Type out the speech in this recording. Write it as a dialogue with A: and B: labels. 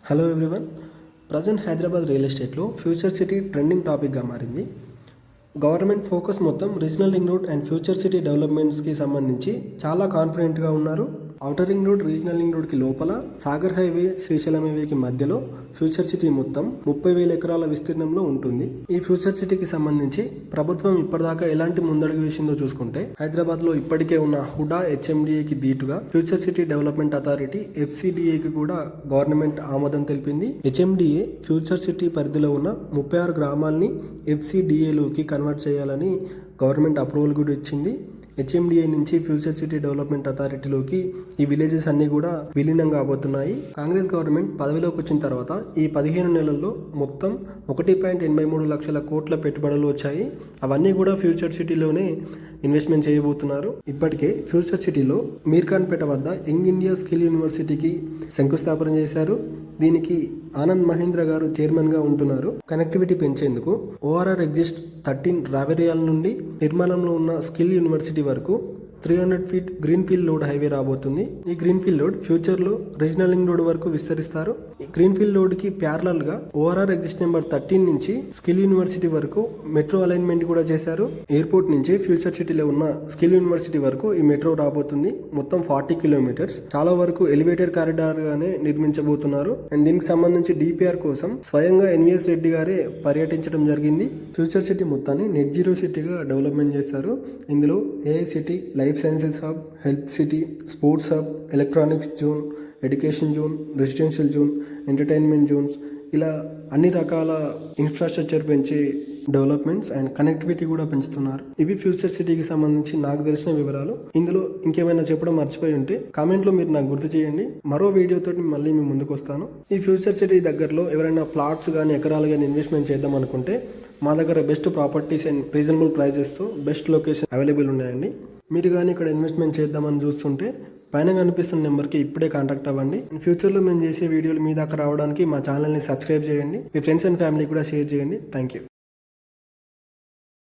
A: Hello everyone. Present Hyderabad real ఎస్టేట్లో future city trending టాపిక్గా మారింది. గవర్నమెంట్ ఫోకస్ మొత్తం regional ring road and future city డెవలప్మెంట్స్కి సంబంధించి చాలా కాన్ఫిడెంట్గా ఉన్నారు. Outer ring road, regional ring రోడ్కి లోపల, సాగర్ హైవే, శ్రీశైలం హైవేకి మధ్యలో ఫ్యూచర్ సిటీ మొత్తం 30,000 ఎకరాల విస్తీర్ణంలో ఉంటుంది. ఈ ఫ్యూచర్ సిటీకి సంబంధించి ప్రభుత్వం ఇప్పటిదాకా ఎలాంటి ముందడుగు వేసిందో చూసుకుంటే, హైదరాబాద్లో ఇప్పటికే ఉన్న హుడా హెచ్ఎండిఏకి దీటుగా ఫ్యూచర్ సిటీ డెవలప్మెంట్ అథారిటీ FCDAకి కూడా గవర్నమెంట్ ఆమోదం తెలిపింది. హెచ్ఎండిఏ ఫ్యూచర్ సిటీ పరిధిలో ఉన్న 36 గ్రామాల్ని FCDAలోకి కన్వర్ట్ చేయాలని గవర్నమెంట్ అప్రూవల్ కూడా ఇచ్చింది. హెచ్ఎండిఏ నుంచి ఫ్యూచర్ సిటీ డెవలప్మెంట్ అథారిటీలోకి ఈ విలేజెస్ అన్నీ కూడా విలీనం కాబోతున్నాయి. కాంగ్రెస్ గవర్నమెంట్ పదవిలోకి వచ్చిన తర్వాత ఈ 15 నెలల్లో మొత్తం 1.83 లక్షల కోట్ల పెట్టుబడులు వచ్చాయి. అవన్నీ కూడా ఫ్యూచర్ సిటీలోనే ఇన్వెస్ట్మెంట్ చేయబోతున్నారు. ఇప్పటికే ఫ్యూచర్ సిటీలో మీర్ఖాన్పేట వద్ద యంగ్ ఇండియా స్కిల్ యూనివర్సిటీకి శంకుస్థాపన చేశారు. దీనికి ఆనంద్ మహేంద్ర గారు చైర్మన్గా ఉంటున్నారు. కనెక్టివిటీ పెంచేందుకు ORR ఎగ్జిస్ట్ 13 రావేరియాల నుండి నిర్మాణంలో ఉన్న స్కిల్ యూనివర్సిటీ వరకు 300 ఫీట్ గ్రీన్ఫీల్డ్ రోడ్ హైవే రాబోతుంది. ఈ గ్రీన్ఫీల్డ్ రోడ్ ఫ్యూచర్లో రీజనల్ రింగ్ రోడ్ వరకు విస్తరిస్తారు. ఈ గ్రీన్ఫీల్డ్ రోడ్కి ప్యారలల్గా ORR ఎగ్జిస్ట్ నెంబర్ 13 నుంచి స్కిల్ యూనివర్సిటీ వరకు మెట్రో అలైన్మెంట్ కూడా చేశారు. ఎయిర్పోర్ట్ నుంచి ఫ్యూచర్ సిటీలో ఉన్న స్కిల్ యూనివర్సిటీ వరకు ఈ మెట్రో రాబోతుంది. మొత్తం 40 కిలోమీటర్స్, చాలా వరకు ఎలివేటెడ్ కారిడార్ గానే నిర్మించబోతున్నారు. అండ్ దీనికి సంబంధించి DPR కోసం స్వయంగా NVS రెడ్డి గారే పర్యటించడం జరిగింది. ఫ్యూచర్ సిటీ మొత్తాన్ని నెట్ జీరో సిటీగా డెవలప్మెంట్ చేస్తారు. ఇందులో AI city, life sciences hub, health city, sports hub, electronics zone, education zone, residential zone, entertainment Jones, ఇలా అన్ని రకాల ఇన్ఫ్రాస్ట్రక్చర్ పెంచే డెవలప్మెంట్స్ అండ్ కనెక్టివిటీ కూడా పెంచుతున్నారు. ఇవి ఫ్యూచర్ సిటీకి సంబంధించి నాకు తెలిసిన వివరాలు. ఇందులో ఇంకేమైనా చెప్పడం మర్చిపోయి ఉంటే కామెంట్లో మీరు నాకు గుర్తు చేయండి. మరో వీడియోతో మళ్ళీ మీ ముందుకు వస్తాను. ఈ ఫ్యూచర్ సిటీ దగ్గరలో ఎవరైనా ప్లాట్స్ కానీ ఎకరాలు కానీ ఇన్వెస్ట్మెంట్ చేద్దాం అనుకుంటే మా దగ్గర బెస్ట్ ప్రాపర్టీస్ అండ్ రీజనబుల్ ప్రైజెస్తో బెస్ట్ లొకేషన్ అవైలబుల్ ఉన్నాయండి. మీరు కానీ ఇక్కడ ఇన్వెస్ట్మెంట్ చేద్దామని చూస్తుంటే పైన కనిపిస్తున్న నెంబర్కి ఇప్పుడే కాంటాక్ట్ అవ్వండి. ఫ్యూచర్లో మేము చేసే వీడియోలు మీ దాకా రావడానికి మా ఛానల్ని సబ్స్క్రైబ్ చేయండి. మీ ఫ్రెండ్స్ అండ్ ఫ్యామిలీ కూడా షేర్ చేయండి. Thank you.